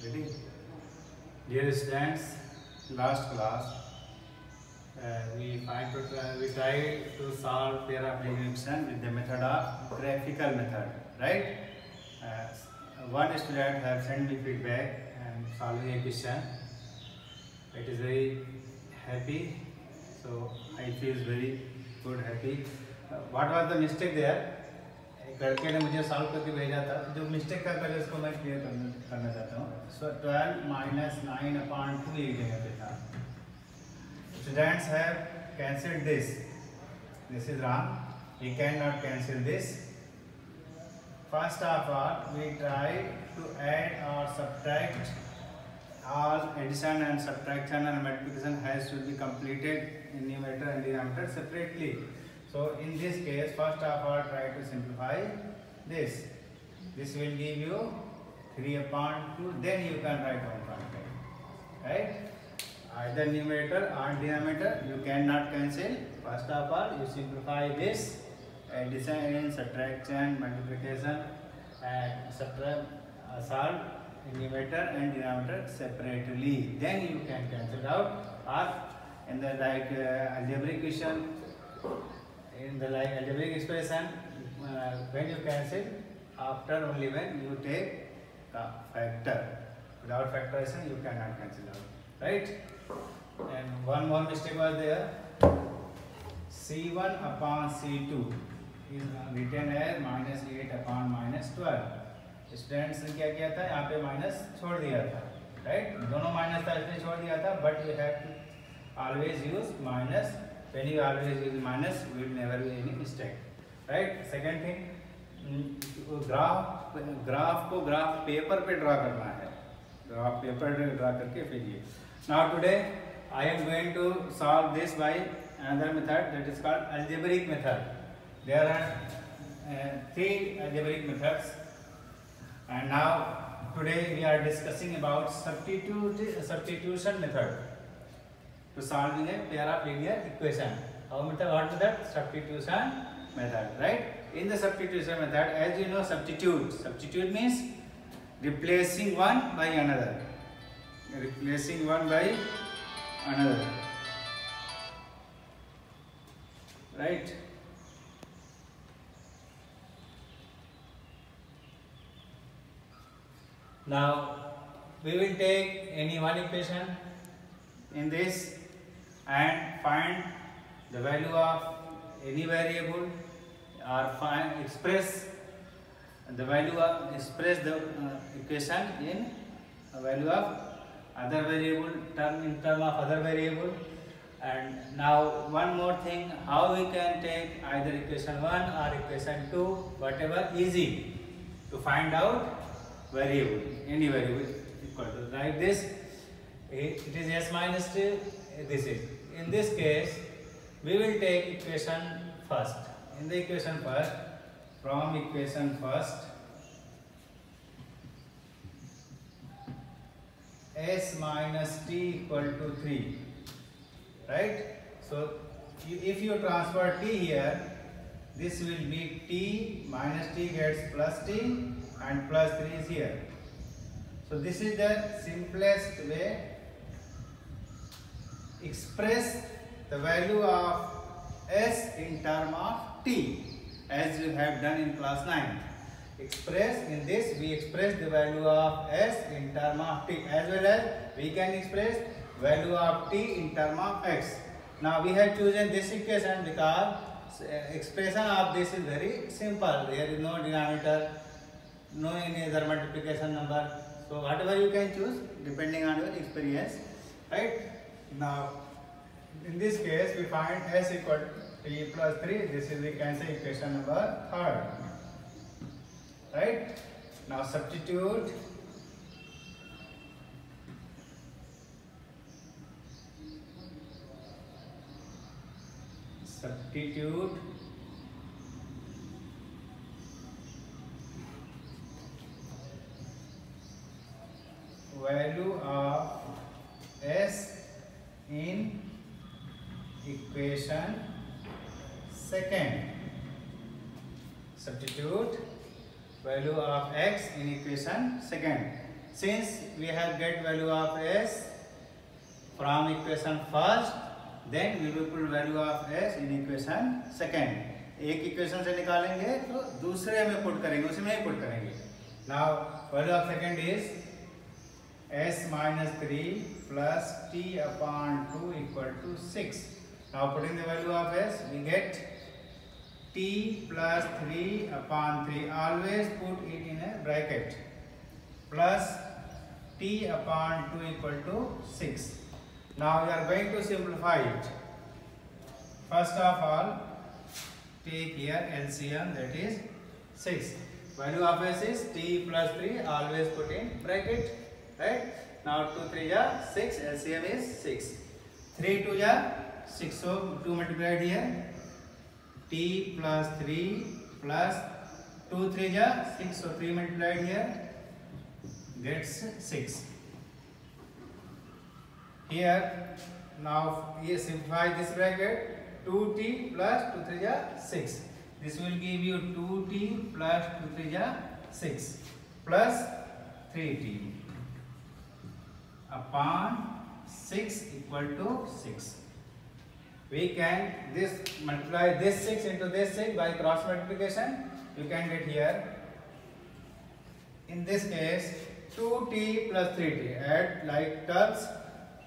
Ready? Dear students, last class we tried to solve pair of equation with the method of graphical method, right? One student have sent me feedback and solving a question. It is very happy, so I feel very good, happy. What was the mistake there? एक लड़के ने मुझे solve करके भेजा था, जो mistake था पहले उसको मैं क्लियर करना चाहता हूँ. सो 12 minus 9 upon 2 एक जगह पे था. Students have cancelled this. This is wrong. We cannot cancel this. First of all, we try to add or subtract. All addition and subtraction and multiplication has to be completed in numerator and denominator separately. So in this case, first of all, try to simplify this. This will give you 3 upon 2. Then you can write 1.5. Right? Either numerator or denominator, you cannot cancel. First of all, you simplify this. Addition, subtraction, multiplication, and solve in numerator and denominator separately. Then you can cancel out. Or in the algebraic equation. In the algebraic expression, when you cancel, after only when you take factor. Without factorization, you cannot cancel out. Right? And one more mistake was there. C1 upon C2 is written as minus 8 upon minus 12. Students ने क्या किया था? यहाँ पे minus छोड़ दिया था. Right? दोनों माइनस था इसलिए छोड़ दिया था. But you have to always use minus. When you always use minus, will never be any mistake, right? Second thing, graph को ग्राफ पेपर पे ड्रा करना है. ग्राफ पेपर पे ड्रा करके फिर ये. Now today I am going to solve this by another method that is called algebraic method. There are 3 algebraic methods, and now today we are discussing about substitution method. To solving a pair of linear equation. Our method, what method? Substitution method, right? In the substitution method, as you know, substitute means replacing one by another. Replacing one by another, right? Now we will take any one equation in this and find the value of any variable, or express the equation in a value of other variable, in term of other variable. And now one more thing, how we can take either equation 1 or equation 2, whatever, easy to find out variable, any variable equal to like this. It is s minus 2. This is, in this case, we will take equation first. In the equation first, from equation first, s minus t equal to 3, right? So if you transfer t here, this will be t minus t gets plus t, and plus 3 is here. So this is the simplest way. Express the value of s in term of t, as you have done in class 9. Express in this, we express the value of s in term of t, as well as we can express value of t in term of x. Now we have chosen this equation because expression of this is very simple. There is no denominator, no any other multiplication number. So whatever you can choose depending on your experience, right? Now in this case we find s equal to t plus 3. This is, we can say, equation number 3, right? Now substitute value of s in equation second. Substitute value of x in equation second. since we have get value of s from equation first, then we will put value of s in equation second. एक equation से निकालेंगे तो दूसरे में put करेंगे, उसी में ही put करेंगे. Now value of second is s minus 3 plus t upon 2 equal to 6. Now putting the value of s, we get t plus 3 upon 3. Always put it in a bracket. Plus t upon 2 equal to 6. Now we are going to simplify it. First of all, take here LCM, that is 6. Value of s is t plus 3. Always put in bracket. Right? Now 2 3 ja 6. LCM is 6. 3 2 ja 6. So 2 multiplied here. T plus 3 plus 2 3 ja 6. So 3 multiplied here gets 6. Here now you simplify this bracket. 2t plus 2 3 ja 6. This will give you 2t plus 2 3 ja 6 plus 3t upon 6 equal to 6. We can multiply this 6 into this 6 by cross multiplication. You can get here. In this case, 2t plus 3t. Add like terms.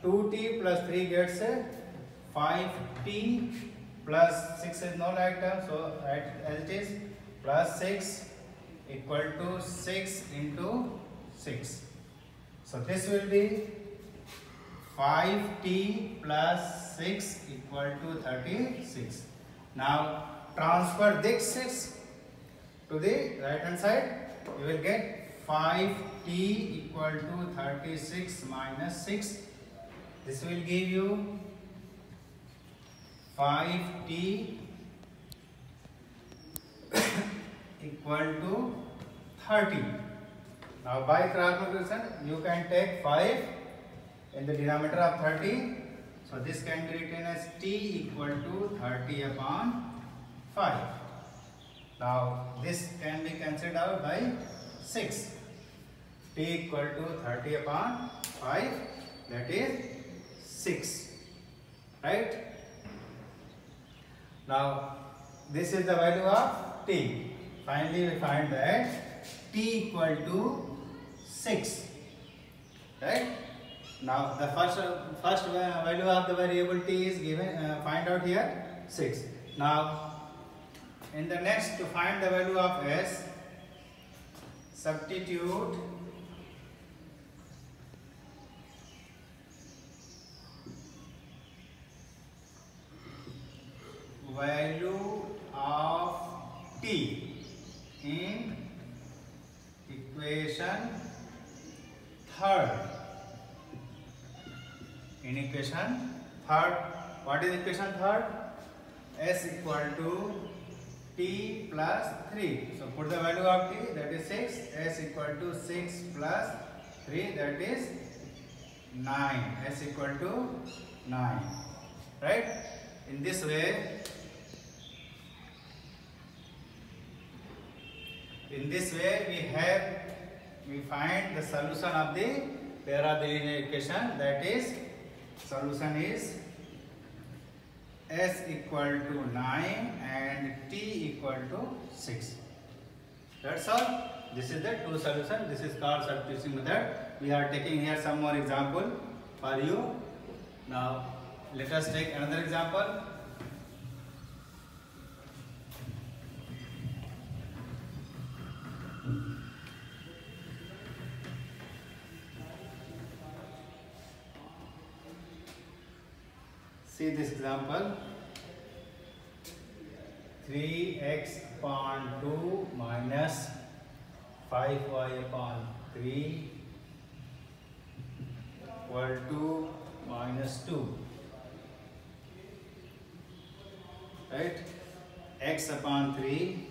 2t plus 3 gets 5t plus 6 is no like term, so as it is, plus 6 equal to 6 into 6. So this will be 5t plus 6 equal to 36. Now transfer this 6 to the right hand side. You will get 5t equal to 36 minus 6. This will give you 5t equal to 30. Now by cross multiplication, you can take 5 in the denominator of 30. So this can be written as t equal to 30 upon 5. Now this can be cancelled out by 6. T equal to 30 upon 5, that is 6. Right? Now this is the value of t. Finally we find that t equal to 6. Right? Now the first value of the variable t is given. Find out here 6. Now in the next, to find the value of s, substitute value of t in equation third. In equation third, what is equation third? S equal to t plus 3. So put the value of t, that is 6. S equal to 6 plus 3, that is 9. S equal to 9. Right? In this way, we find the solution of the para-bilinear equation. That is, solution is s equal to 9 and t equal to 6. That's all. This is the two solution. This is called substitution method. We are taking here some more example for you. Now let us take another example. See this example. 3x upon 2 minus 5y upon 3 equal to minus 2. Right? X upon 3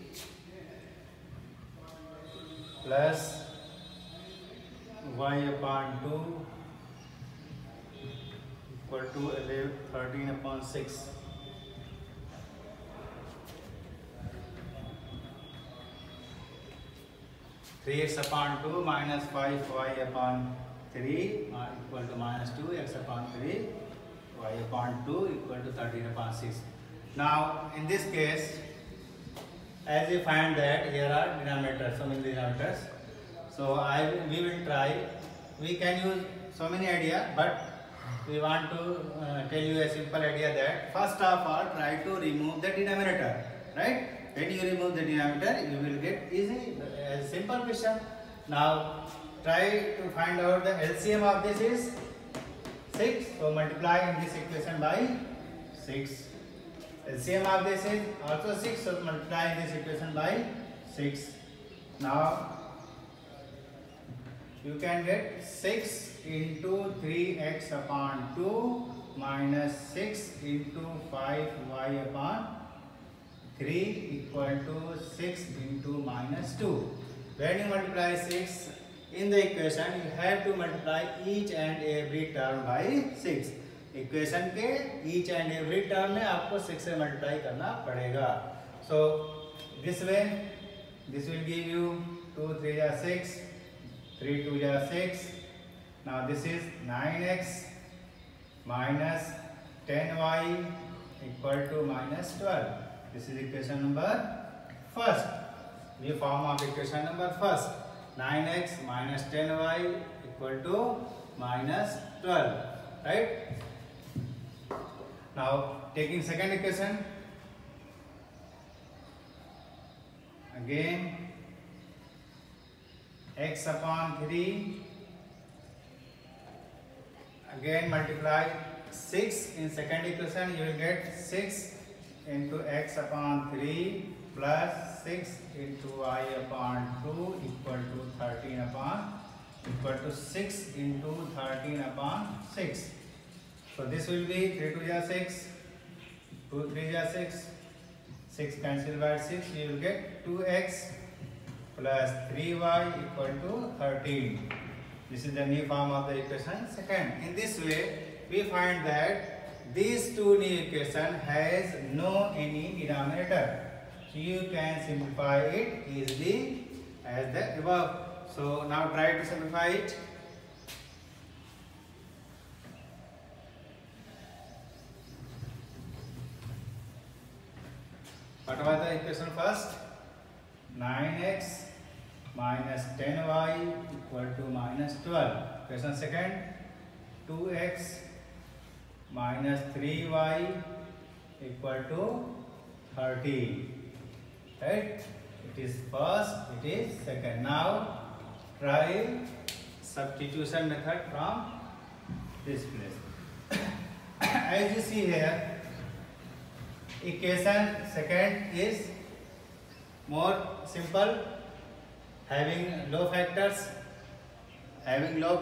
plus y upon 2 equal to 13 upon 6. 3x upon 2 minus 5y upon 3 equal to minus 2x upon 3 y upon 2 equal to 13 upon 6. Now in this case, as we find that here are denominators, so many denominators. So we will try. We can use so many ideas, but we want to tell you a simple idea that first of all try to remove the denominator, right? When you remove the denominator, you will get easy, a simple question. Now try to find out the LCM of this is 6. So multiply in this equation by 6. LCM of this is also 6. So multiply in this equation by 6. Now you can get 6 into 3x upon 2 minus 6 into 5y upon 3 equal to 6 into minus 2. When you multiply 6 in the equation, you have to multiply each and every term by 6. Equation के each and every term में आपको 6 से multiply करना पड़ेगा. So this way, this will give you 2 3 are 6, 3 2 are 6. Now this is 9x minus 10y equal to minus 12. This is equation number first. New form of equation number first. 9x minus 10y equal to minus 12. Right? Now taking second equation. Again x upon 3. Again multiply 6 in second equation. You will get 6 into x upon 3 plus 6 into y upon 2 equal to 13 upon equal to 6 into 13 upon 6. So this will be 3 2 are 6, 2 3 are 6, 6 cancel by 6. You will get 2x plus 3y equal to 13. This is the new form of the equation second. In this way, we find that these two new equation has no any denominator. So you can simplify it easily as the above. So now try to simplify it. What was the equation first? 9x minus 10y equal to minus 12. Equation second, 2x minus 3y equal to 30. Right? It is first, it is second. Now try substitution method from this place. As you see here, equation second is more simple, having low factors, having low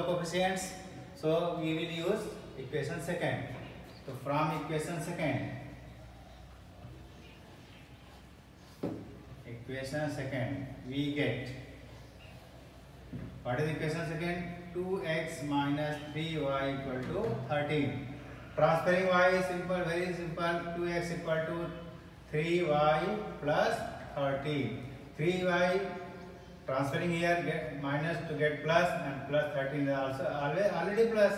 coefficients. So we will use equation second. So from equation second, we get, what is equation second? 2x minus 3y equal to 13. Transferring y is simple, very simple. 2x equal to 3y plus 13. 3y transferring here, get minus to get plus, and plus 13 is also already plus.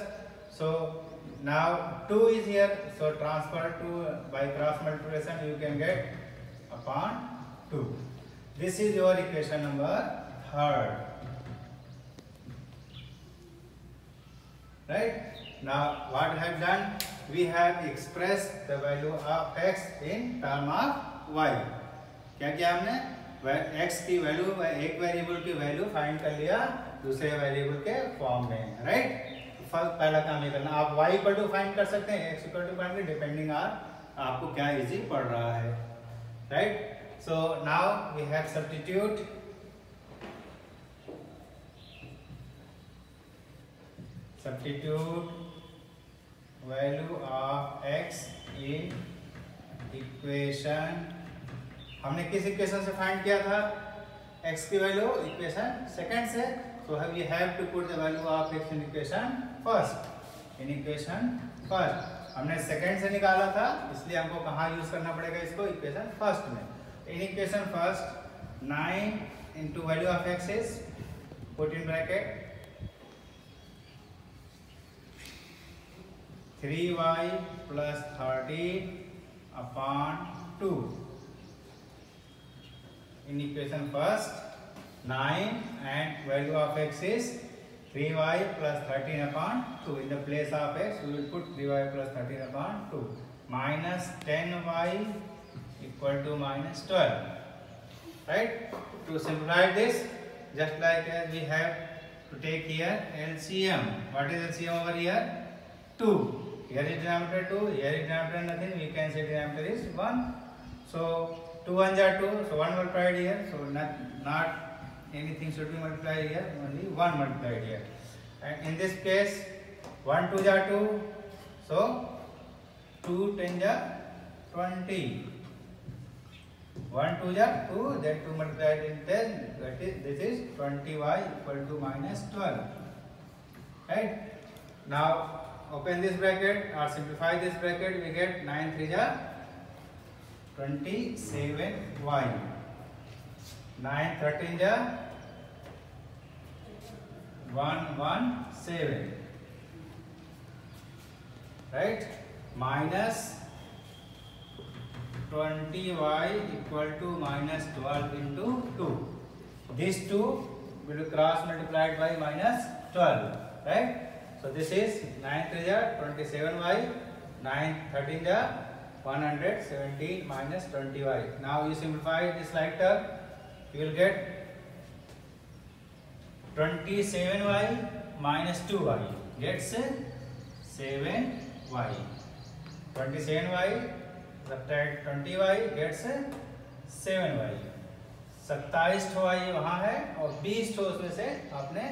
So now 2 is here, so transfer to by cross multiplication you can get upon 2. This is your equation number third. Right? Now what we have done? We have expressed the value of x in term of y. क्या किया हमने? x की value, एक variable की value find कर लिया दूसरे variable के फॉर्म में. राइट? पहला काम ये करना. आप y इक्वल टू फाइंड कर सकते हैं, x equal to find depending on आपको क्या इजी पड़ रहा है. Right? So now we have substitute value of x in equation. हमने किस इक्वेशन से फाइंड किया था x की वैल्यू? इक्वेशन सेकंड से. So we have to put the value of x in equation first. In equation first हमने second से निकाला था, इसलिए हमको कहाँ यूज करना पड़ेगा इसको? इक्वेशन फर्स्ट में. In equation first, 9 into value of x is, put in bracket 3y plus 13 upon 2. In equation first, 9 and value of x is 3y plus 13 upon 2. In the place of x, we will put 3y plus 13 upon 2. Minus 10y equal to minus 12. Right? To simplify this, just like as we have to take here LCM. What is LCM over here? 2. Here is denominator 2, here is denominator nothing. We can say denominator is 1. So 2 1 are 2. So 1 multiplied here. So not anything should be multiplied here. Only 1 multiplied here. And in this case, 1 2 are 2. So 2 10 are 20. 1 2 are 2. Then 2 multiplied in 10. That is, this is 20y equal to minus 12. Right? Now open this bracket or simplify this bracket. We get 9 3 are 27y. 9 13 are 117. Right? Minus 20y equal to minus 12 into 2. These two will cross multiplied by minus 12. Right? So this is 9 3 are 27y. 9 13 are 117 minus 20y. Now you simplify this like term. You will get 27y minus 2y gets 7y. 27y subtract 20y gets 7y. 27 y वहाँ है और 20 उसमें से आपने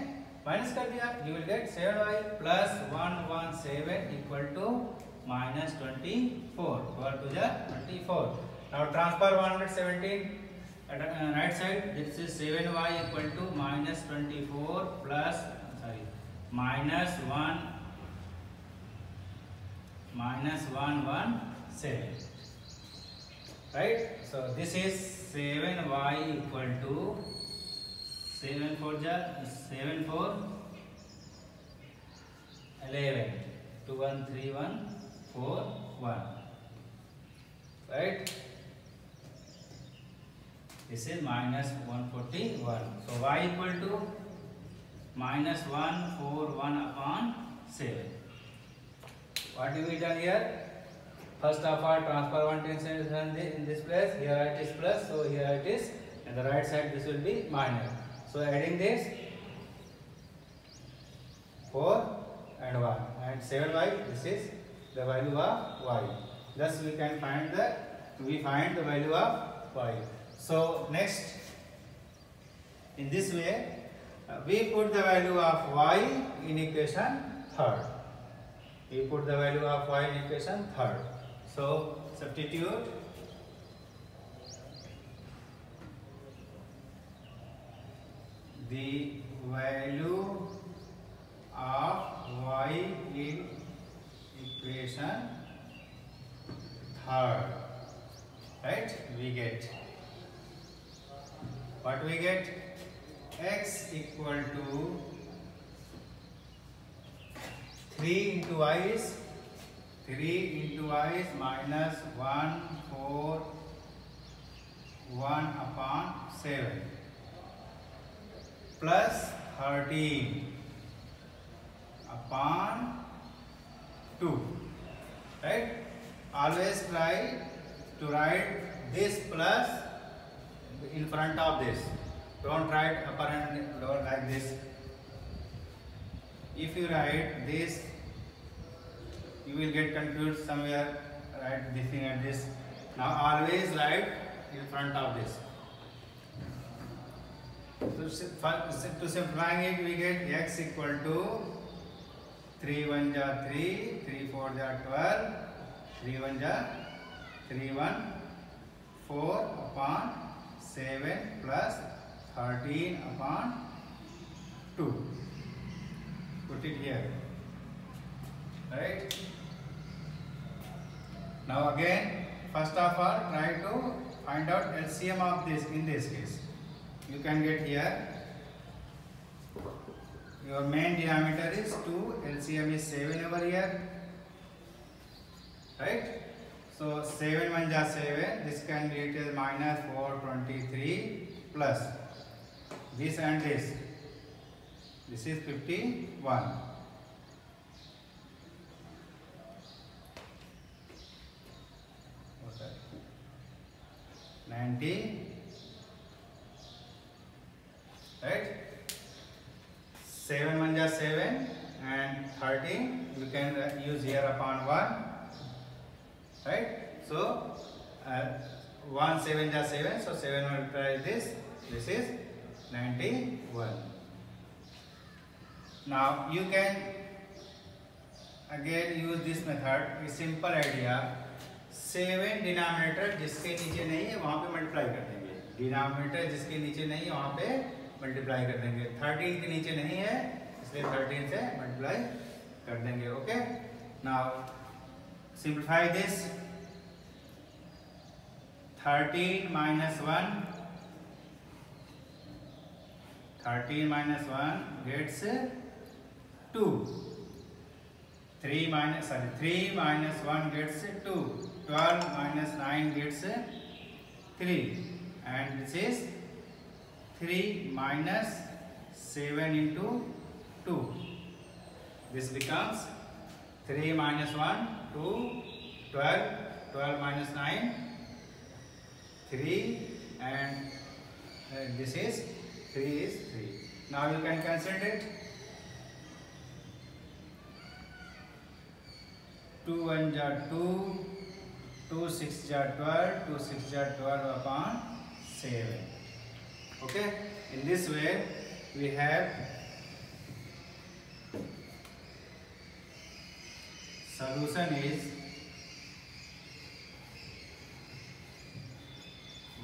minus कर दिया. You will get 7y plus 117 equal to minus 24. 12 to the 24. Now transfer 117 at right side. This is 7y equal to minus 24 plus minus 117. Right? So this is 7y equal to 7 4 11. 2 1 3 1 4 1. Right? This is minus 141. So y equal to minus 141 upon 7. What have we done here? First of all, transfer 110 in this place. Here it is plus, so here it is. And the right side this will be minus. So adding this 4 and 1 and 7y. This is the value of y. Thus we can find the value of y. So next, in this way, we put the value of y in equation third. We put the value of y in equation third. So substitute the value of y in equation third. Right? We get what we get? X equal to 3 into y is minus 1 4 1 upon 7 plus 13 upon 2. Right? Always try to write this plus in front of this. Don't write upper and lower like this. If you write this, you will get confused somewhere. Write this thing and this. Now always write in front of this. So to simplifying it, we get x equal to 3 1 ja 3, 3 4 ja 12, 3 1 ja 3 1, 4 upon 7 plus 13 upon 2. Put it here. Right? Now again, first of all, try to find out LCM of this in this case. you can get here. Your main diameter is 2, LCM is 7 over here, right? So 7 1 ja 7, this can be written as minus 423 plus this and this. This is 51. Okay. 90, right? 7 1 ja 7 and 13 you can use here upon 1, right? So 1 7 ja 7, so 7 multiplied this is 91. Now you can again use this method. A simple idea, 7 denominator जिसके नीचे नहीं है वहां पे multiply कर देंगे, denominator जिसके नीचे नहीं है वहां पे मल्टीप्लाई कर देंगे। 13 के नीचे नहीं है इसलिए 13 से मल्टीप्लाई कर देंगे। Okay, now simplify this. 13 minus 1, 13 minus 1 gets 2. 3 minus 1 gets 2. 12 minus 9 gets 3, and this is 3 minus 7 into 2. This becomes 3 minus 1 2, 12, 12 minus 9 3, and this is 3 is 3. Now you can cancel it. 2 1 ja 2, 2 6 ja 12, 2 6 ja 12 upon 7. Okay, in this way we have solution is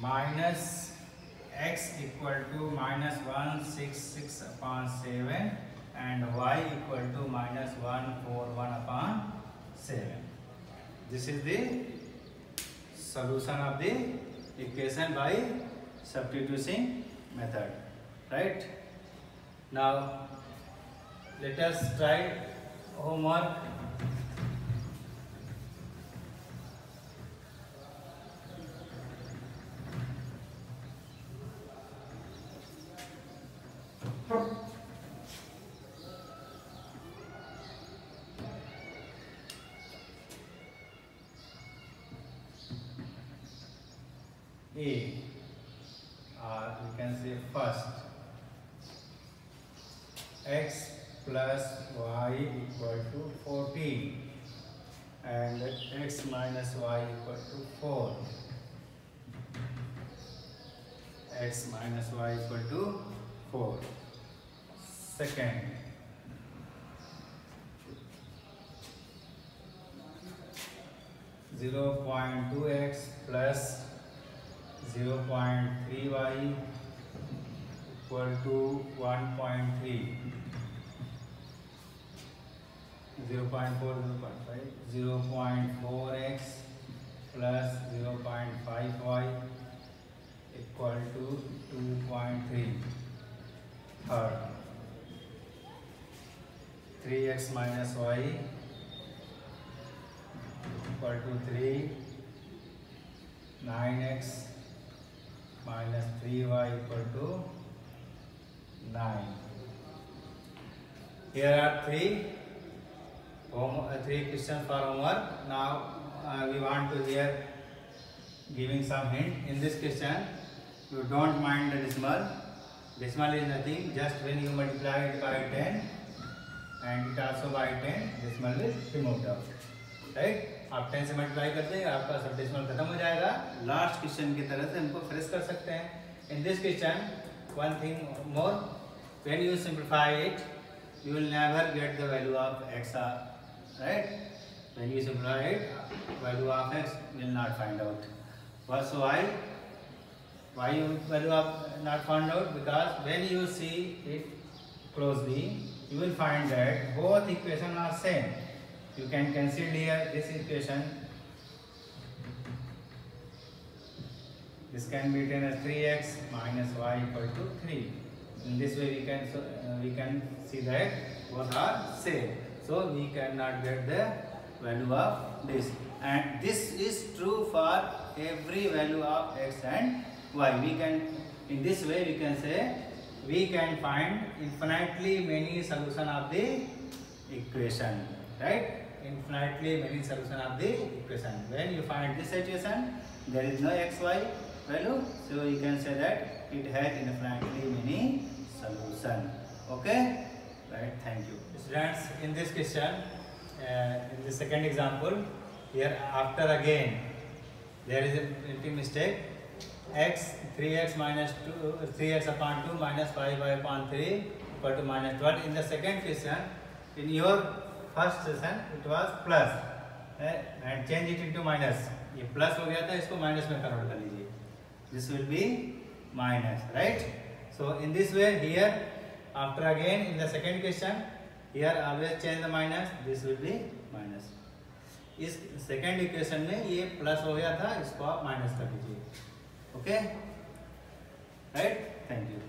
minus x equal to minus 166 upon 7 and y equal to minus 141 upon 7. This is the solution of the equation by substituting method, right? Now let us try homework. A, or we can say first, x plus y equal to 14 and x minus y equal to 4. X minus y equal to 4. Second, zero point 2x plus 0.3y equal to 1.3. 0.4, 0.5, 0.4x plus 0.5y equal to 2.3. Third, 3x minus y equal to 3, 9x minus 3y equal to 9. Here are three questions for homework. Now we want to hear giving some hint. In this question, you don't mind the decimal. Decimal is nothing, just when you multiply it by 10 and it also by 10, decimal is removed out. Right? आप 10 से multiply करते हैं, आपका सब decimal खत्म हो जाएगा। Last question की तरह से इनको फ्रेश कर सकते हैं। In this question one thing more, when you simplify it you will never get the value of x, right? When you simplify it value of x will not find out. What's why you value of not found out? Because when you see it closely you will find that both equations are same. You can consider here this equation. This can be written as 3x minus y equal to 3. In this way we can see that both are same. So we cannot get the value of this. And this is true for every value of x and y. We can, in this way we can say, we can find infinitely many solution of the equation, right? Infinitely many solution of the equation. When you find this situation, there is no xy value, so you can say that it has infinitely many solution. Okay, right? Thank you. Students, in this question, in the second example, here after again there is a printing mistake. X 3x minus 2 3x upon 2 minus 5y upon 3 equal to minus 12. In the second question, in your first session it was plus and change it into minus. ये plus हो गया था, इसको minus में convert कर लीजिए. This will be minus, right? So in this way here, after again in the second question, here always change the minus. This will be minus. इस second equation में ये प्लस हो गया था, इसको आप माइनस कर लीजिए. Okay, right? Thank you.